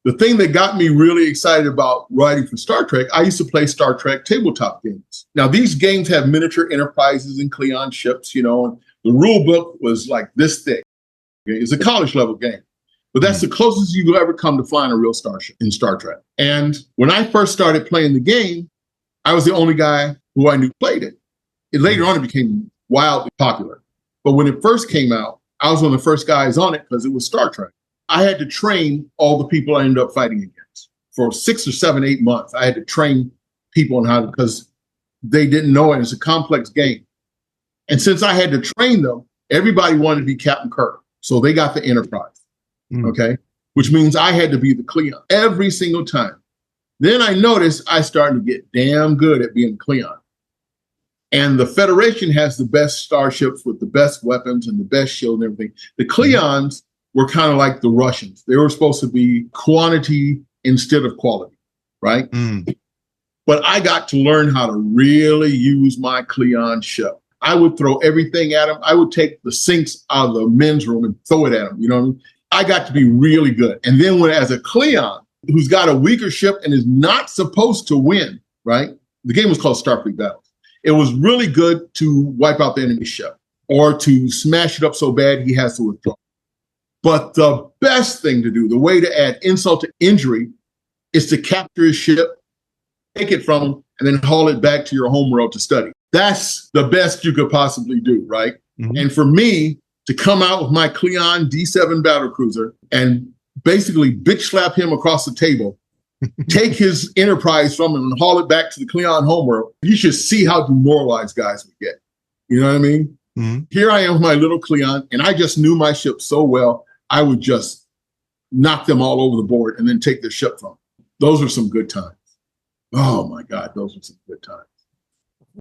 The thing that got me really excited about writing for Star Trek, I used to play Star Trek tabletop games. Now, these games have miniature enterprises and Klingon ships, and the rule book was like this thick. Okay? It's a college level game, but that's the closest you'll ever come to flying a real starship in Star Trek. And when I first started playing the game, I was the only guy who I knew played it. Later on, it became wildly popular. But when it first came out, I was one of the first guys on it because it was Star Trek. I had to train all the people I ended up fighting against. For 6 or 7, 8 months, I had to train people on how to, because they didn't know it. It's a complex game. And since I had to train them, everybody wanted to be Captain Kirk. So they got the Enterprise, okay? Which means I had to be the Klingon every single time. Then I noticed I started to get damn good at being Klingon. And the Federation has the best starships with the best weapons and the best shield and everything. The Klingons were kind of like the Russians. They were supposed to be quantity instead of quality, right? But I got to learn how to really use my Klingon ship. I would throw everything at them. I would take the sinks out of the men's room and throw it at them. You know what I mean? I got to be really good. And then as a Klingon who's got a weaker ship and is not supposed to win, right? The game was called Starfleet Battles. It was really good to wipe out the enemy ship or to smash it up so bad he has to withdraw. But the best thing to do, the way to add insult to injury, is to capture his ship, take it from him, and then haul it back to your homeworld to study. That's the best you could possibly do, right? And for me to come out with my Klingon D7 battlecruiser and basically bitch slap him across the table, take his Enterprise from him and haul it back to the Klingon homeworld, you should see how demoralized guys would get. You know what I mean? Here I am with my little Klingon, and I just knew my ship so well, I would just knock them all over the board and then take their ship from them. Those are some good times. Oh my God, those are some good times.